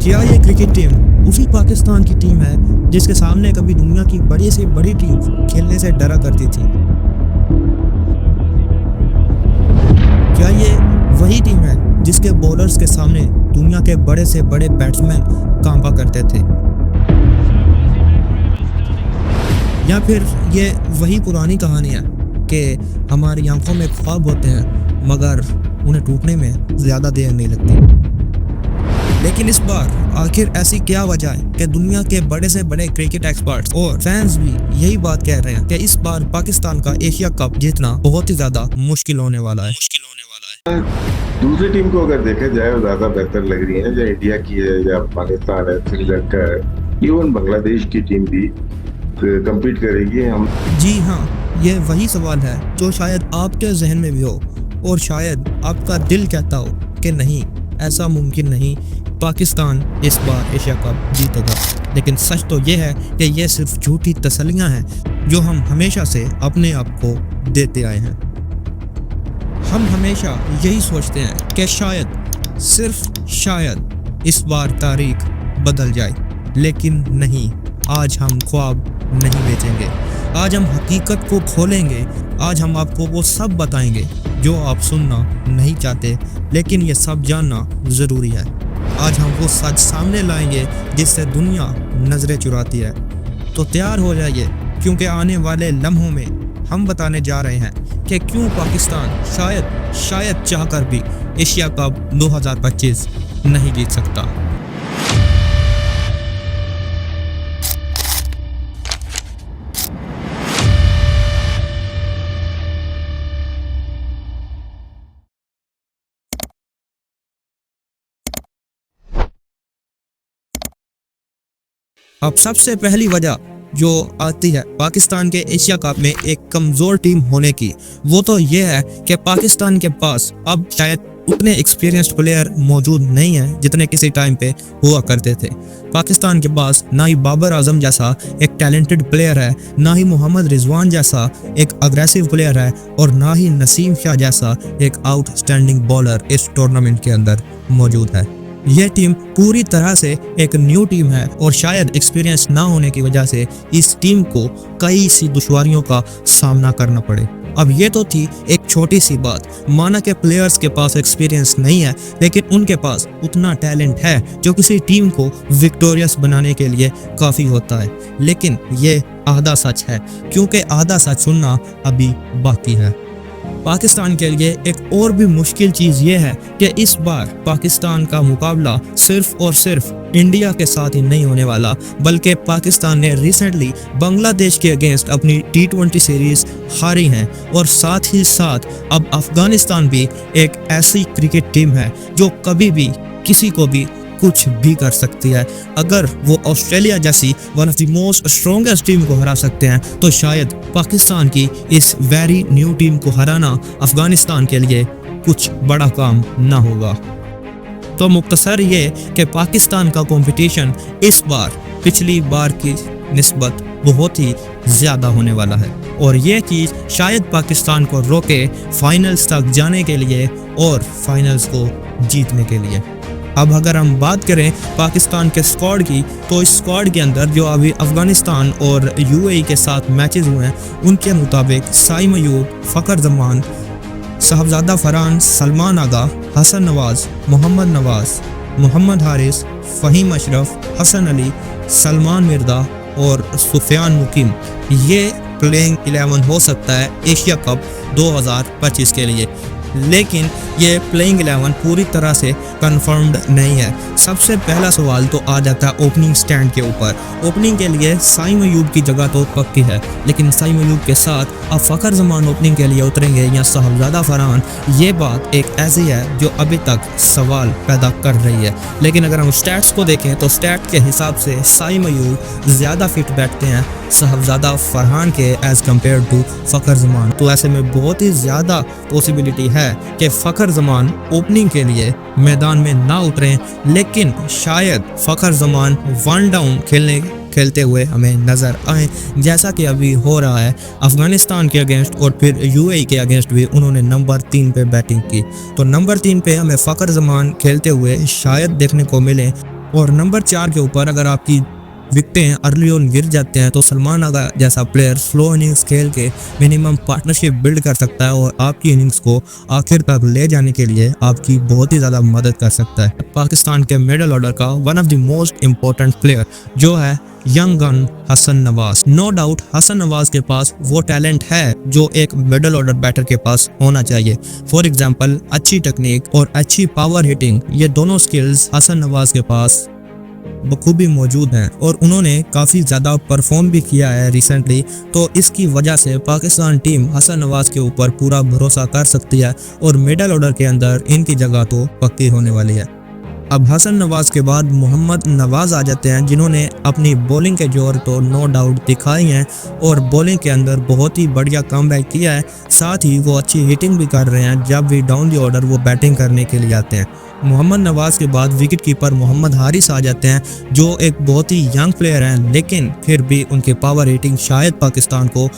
क्या ये cricket team उसी पाकिस्तान की टीम है जिसके सामने कभी दुनिया की बड़ी से बड़ी टीम खेलने से डरा करती थी? क्या ये वही टीम है जिसके बॉलर्स के सामने दुनिया के बड़े से बड़े बैट्समैन कांपा करते थे? या फिर ये वही पुरानी कहानी है कि हमारी आंखों में ख्वाब होते हैं मगर उन्हें टूटने में ज़्यादा देर नहीं लगती? लेकिन इस बार आखिर ऐसी क्या वजह है कि दुनिया के बड़े से बड़े क्रिकेट एक्सपर्ट्स और फैंस भी यही बात कह रहे हैं कि इस बार पाकिस्तान का एशिया कप जीतना बहुत ही ज्यादा मुश्किल होने वाला है। दूसरी टीम को अगर देखा जाए वो ज्यादा बेहतर लग रही है, जो इंडिया की है या पाकिस्तान है, श्रीलंका है, इवन बांग्लादेश की टीम भी कम्पीट करेगी। हम जी हाँ, ये वही सवाल है जो शायद आपके जहन में भी हो और शायद आपका दिल कहता हो कि नहीं, ऐसा मुमकिन नहीं, पाकिस्तान इस बार एशिया कप जीतेगा। लेकिन सच तो ये है कि ये सिर्फ झूठी तसल्लियां हैं जो हम हमेशा से अपने आप को देते आए हैं। हम हमेशा यही सोचते हैं कि शायद, सिर्फ शायद इस बार तारीख बदल जाए, लेकिन नहीं, आज हम ख्वाब नहीं बेचेंगे। आज हम हकीकत को खोलेंगे। आज हम आपको वो सब बताएंगे जो आप सुनना नहीं चाहते लेकिन ये सब जानना ज़रूरी है। आज हम वो सच सामने लाएंगे जिससे दुनिया नज़रें चुराती है। तो तैयार हो जाइए क्योंकि आने वाले लम्हों में हम बताने जा रहे हैं कि क्यों पाकिस्तान शायद चाहकर भी एशिया कप 2025 नहीं जीत सकता। अब सबसे पहली वजह जो आती है पाकिस्तान के एशिया कप में एक कमज़ोर टीम होने की, वो तो ये है कि पाकिस्तान के पास अब शायद उतने एक्सपीरियंस्ड प्लेयर मौजूद नहीं हैं जितने किसी टाइम पे हुआ करते थे। पाकिस्तान के पास ना ही बाबर आजम जैसा एक टैलेंटेड प्लेयर है, ना ही मोहम्मद रिजवान जैसा एक अग्रेसिव प्लेयर है और ना ही नसीम शाह जैसा एक आउटस्टैंडिंग बॉलर इस टूर्नामेंट के अंदर मौजूद है। यह टीम पूरी तरह से एक न्यू टीम है और शायद एक्सपीरियंस ना होने की वजह से इस टीम को कई सी दुश्वारियों का सामना करना पड़े। अब ये तो थी एक छोटी सी बात, माना कि प्लेयर्स के पास एक्सपीरियंस नहीं है लेकिन उनके पास उतना टैलेंट है जो किसी टीम को विक्टोरियस बनाने के लिए काफ़ी होता है। लेकिन ये आधा सच है क्योंकि आधा सच सुनना अभी बाकी है। पाकिस्तान के लिए एक और भी मुश्किल चीज़ ये है कि इस बार पाकिस्तान का मुकाबला सिर्फ और सिर्फ इंडिया के साथ ही नहीं होने वाला, बल्कि पाकिस्तान ने रिसेंटली बांग्लादेश के अगेंस्ट अपनी T20 सीरीज़ हारी हैं और साथ ही साथ अब अफगानिस्तान भी एक ऐसी क्रिकेट टीम है जो कभी भी किसी को भी कुछ भी कर सकती है। अगर वो ऑस्ट्रेलिया जैसी one of the most strongest team को हरा सकते हैं तो शायद पाकिस्तान की इस वेरी न्यू टीम को हराना अफगानिस्तान के लिए कुछ बड़ा काम ना होगा। तो मुख्तसर ये कि पाकिस्तान का कंपटीशन इस बार पिछली बार की निस्बत बहुत ही ज़्यादा होने वाला है और ये चीज़ शायद पाकिस्तान को रोके फाइनल्स तक जाने के लिए और फाइनल्स को जीतने के लिए। अब अगर हम बात करें पाकिस्तान के स्क्वाड की, तो इस स्क्वाड के अंदर जो अभी अफगानिस्तान और UAE के साथ मैचेस हुए हैं उनके मुताबिक साइम अयूब, फ़खर जमान, साहबजादा फरहान, सलमान आगा, हसन नवाज़, मोहम्मद नवाज़, मोहम्मद हारिस, फ़हीम अशरफ, हसन अली, सलमान मिर्जा और सुफियान मुकीम, ये प्लेइंग 11 हो सकता है एशिया कप 2025 के लिए। लेकिन ये प्लेइंग 11 पूरी तरह से कंफर्म्ड नहीं है। सबसे पहला सवाल तो आ जाता है ओपनिंग स्टैंड के ऊपर। ओपनिंग के लिए साइम अयूब की जगह तो पक्की है, लेकिन साइम अयूब के साथ अब फ़खर जमान ओपनिंग के लिए उतरेंगे या साहबजादा फरहान, ये बात एक ऐसी है जो अभी तक सवाल पैदा कर रही है। लेकिन अगर हम स्टैट्स को देखें तो स्टैट के हिसाब से साइम अयूब ज़्यादा फिट बैठते हैं साहबजादा फरहान के as compared to Fakhar Zaman. तो ऐसे में बहुत ही ज़्यादा पॉसिबिलिटी है कि फ़खर जमान ओपनिंग के लिए मैदान में ना उतरें, लेकिन शायद फ़खर जमान वन डाउन खेलते हुए हमें नज़र आए, जैसा कि अभी हो रहा है अफ़गानिस्तान के अगेंस्ट और फिर UAE के अगेंस्ट भी उन्होंने नंबर 3 पे बैटिंग की। तो नंबर 3 पे हमें फ़खर जमान खेलते हुए शायद देखने को मिले। और नंबर 4 के ऊपर अगर आपकी विकटें अर्ली ऑन गिर जाते हैं तो सलमान आगा जैसा प्लेयर स्लो इनिंग्स खेल के मिनिमम पार्टनरशिप बिल्ड कर सकता है और आपकी इनिंग्स को आखिर तक ले जाने के लिए आपकी बहुत ही ज़्यादा मदद कर सकता है। पाकिस्तान के मिडल ऑर्डर का one of the most important player जो है young gun Hasan Nawaz. No doubt Hasan Nawaz के पास वो टैलेंट है जो एक मिडल ऑर्डर बैटर के पास होना चाहिए। फॉर एग्जांपल अच्छी टेक्निक और अच्छी पावर हिटिंग, ये दोनों स्किल्स हसन नवाज के पास बखूबी मौजूद हैं और उन्होंने काफ़ी ज़्यादा परफॉर्म भी किया है रिसेंटली। तो इसकी वजह से पाकिस्तान टीम हसन नवाज के ऊपर पूरा भरोसा कर सकती है और मिडल ऑर्डर के अंदर इनकी जगह तो पक्की होने वाली है। अब हसन नवाज के बाद मोहम्मद नवाज आ जाते हैं जिन्होंने अपनी बॉलिंग के जोर तो नो डाउट दिखाई हैं और बॉलिंग के अंदर बहुत ही बढ़िया कमबैक किया है। साथ ही वो अच्छी हिटिंग भी कर रहे हैं जब भी डाउन द ऑर्डर वो बैटिंग करने के लिए आते हैं। मोहम्मद नवाज के बाद विकेट कीपर मोहम्मद हारिस आ जाते हैं जो एक बहुत ही यंग प्लेयर हैं, लेकिन फिर भी उनके पावर हिटिंग शायद पाकिस्तान को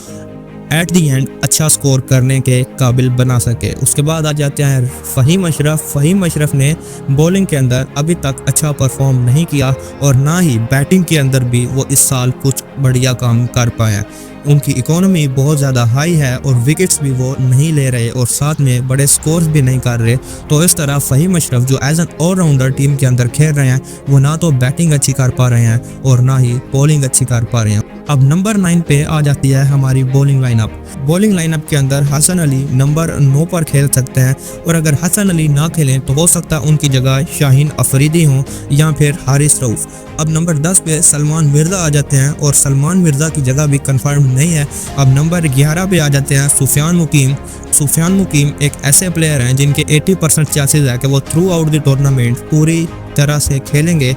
एट दी एंड अच्छा स्कोर करने के काबिल बना सके। उसके बाद आ जाते हैं फ़हीम अशरफ। फ़हीम अशरफ ने बॉलिंग के अंदर अभी तक अच्छा परफॉर्म नहीं किया और ना ही बैटिंग के अंदर भी वो इस साल कुछ बढ़िया काम कर पाए हैं। उनकी इकोनॉमी बहुत ज़्यादा हाई है और विकेट्स भी वो नहीं ले रहे और साथ में बड़े स्कोर्स भी नहीं कर रहे। तो इस तरह फ़हीम अशरफ जो एज एन ऑलराउंडर टीम के अंदर खेल रहे हैं वो ना तो बैटिंग अच्छी कर पा रहे हैं और ना ही बॉलिंग अच्छी कर पा रहे हैं। अब नंबर 9 पे आ जाती है हमारी बॉलिंग लाइनअप। बॉलिंग लाइनअप के अंदर हसन अली नंबर 9 पर खेल सकते हैं और अगर हसन अली ना खेलें तो हो सकता है उनकी जगह शाहीन अफरीदी हों या फिर हारिस रऊफ। अब नंबर 10 पे सलमान मिर्ज़ा आ जाते हैं और सलमान मिर्ज़ा की जगह भी कंफर्म नहीं है। अब नंबर 11 पे आ जाते हैं सुफियान मुकीम। सुफियान मुकीम एक ऐसे प्लेयर हैं जिनके 80% चांसेस है कि वो थ्रू आउट द टूर्नामेंट पूरी तरह से खेलेंगे।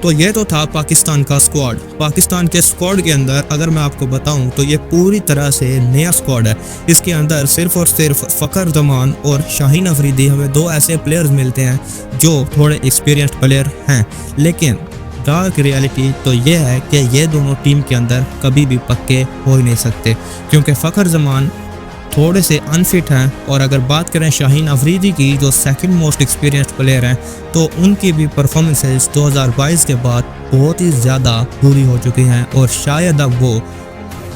तो ये तो था पाकिस्तान का स्क्वाड। पाकिस्तान के स्क्वाड के अंदर अगर मैं आपको बताऊं तो ये पूरी तरह से नया स्क्वाड है। इसके अंदर सिर्फ और सिर्फ फ़खर जमान और शाहीन अफरीदी, हमें दो ऐसे प्लेयर्स मिलते हैं जो थोड़े एक्सपीरियंस्ड प्लेयर हैं, लेकिन डार्क रियलिटी तो ये है कि ये दोनों टीम के अंदर कभी भी पक्के हो ही नहीं सकते क्योंकि फ़खर जमान थोड़े से अनफिट हैं और अगर बात करें शाहीन अफरीदी की जो सेकंड मोस्ट एक्सपीरियंस्ड प्लेयर हैं तो उनकी भी परफॉर्मेंसेस 2022 के बाद बहुत ही ज़्यादा बुरी हो चुकी हैं और शायद अब वो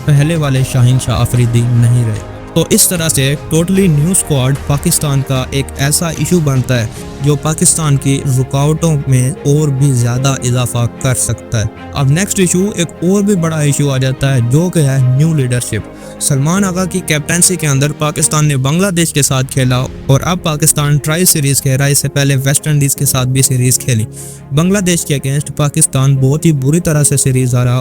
पहले वाले शाहीन शाह अफरीदी नहीं रहे। तो इस तरह से टोटली न्यू स्क्वाड पाकिस्तान का एक ऐसा इशू बनता है जो पाकिस्तान की रुकावटों में और भी ज़्यादा इजाफा कर सकता है। अब नेक्स्ट इशू एक और भी बड़ा इशू आ जाता है जो कि है न्यू लीडरशिप। सलमान आगा की कैप्टनसी के अंदर पाकिस्तान ने बांग्लादेश के साथ खेला और अब पाकिस्तान ट्राई सीरीज़ खेल रहा है। इससे पहले वेस्ट इंडीज़ के साथ भी सीरीज़ खेली। बांग्लादेश के अगेंस्ट पाकिस्तान बहुत ही बुरी तरह से सीरीज़ हारा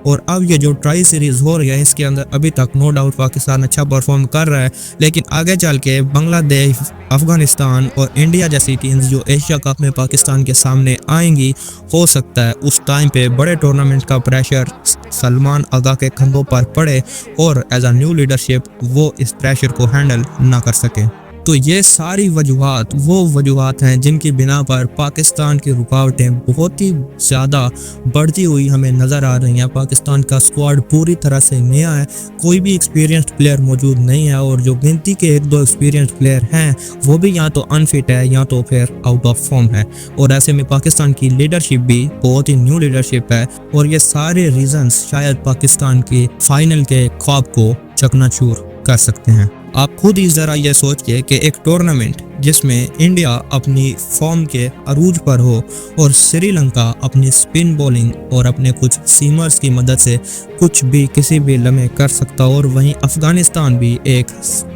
और अब ये जो ट्राई सीरीज़ हो रही है इसके अंदर अभी तक नो डाउट पाकिस्तान अच्छा परफॉर्म कर रहा है, लेकिन आगे चल के बांग्लादेश, अफगानिस्तान और इंडिया जैसी टीम्स जो एशिया कप में पाकिस्तान के सामने आएंगी, हो सकता है उस टाइम पे बड़े टूर्नामेंट का प्रेशर सलमान आगा के कंधों पर पड़े और एज अ न्यू लीडरशिप वो इस प्रेशर को हैंडल ना कर सके। तो ये सारी वजूहात वो वजूहात हैं जिनकी बिना पर पाकिस्तान की रुकावटें बहुत ही ज़्यादा बढ़ती हुई हमें नज़र आ रही हैं। पाकिस्तान का स्क्वाड पूरी तरह से नया है, कोई भी एक्सपीरियंस्ड प्लेयर मौजूद नहीं है और जो गिनती के 1-2 एक्सपीरियंस्ड प्लेयर हैं वो भी या तो अनफिट है या तो फिर आउट ऑफ फॉर्म है और ऐसे में पाकिस्तान की लीडरशिप भी बहुत ही न्यू लीडरशिप है और ये सारे रीजंस शायद पाकिस्तान के फाइनल के ख्वाब को चकनाचूर कर सकते हैं। आप खुद ही ज़रा ये सोचिए कि एक टूर्नामेंट जिसमें इंडिया अपनी फॉर्म के अरूज पर हो और श्रीलंका अपनी स्पिन बॉलिंग और अपने कुछ सीमर्स की मदद से कुछ भी किसी भी लम्हे कर सकता और वहीं अफगानिस्तान भी एक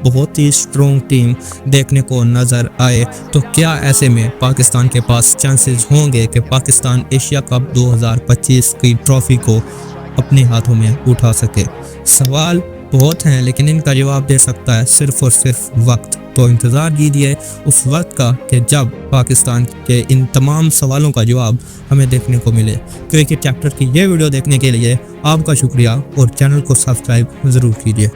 बहुत ही स्ट्रॉन्ग टीम देखने को नज़र आए, तो क्या ऐसे में पाकिस्तान के पास चांसेस होंगे कि पाकिस्तान एशिया कप 2025 की ट्रॉफी को अपने हाथों में उठा सके? सवाल बहुत हैं लेकिन इनका जवाब दे सकता है सिर्फ और सिर्फ वक्त। तो इंतज़ार कीजिए उस वक्त का कि जब पाकिस्तान के इन तमाम सवालों का जवाब हमें देखने को मिले। क्रिकेट चैप्टर की ये वीडियो देखने के लिए आपका शुक्रिया और चैनल को सब्सक्राइब ज़रूर कीजिए।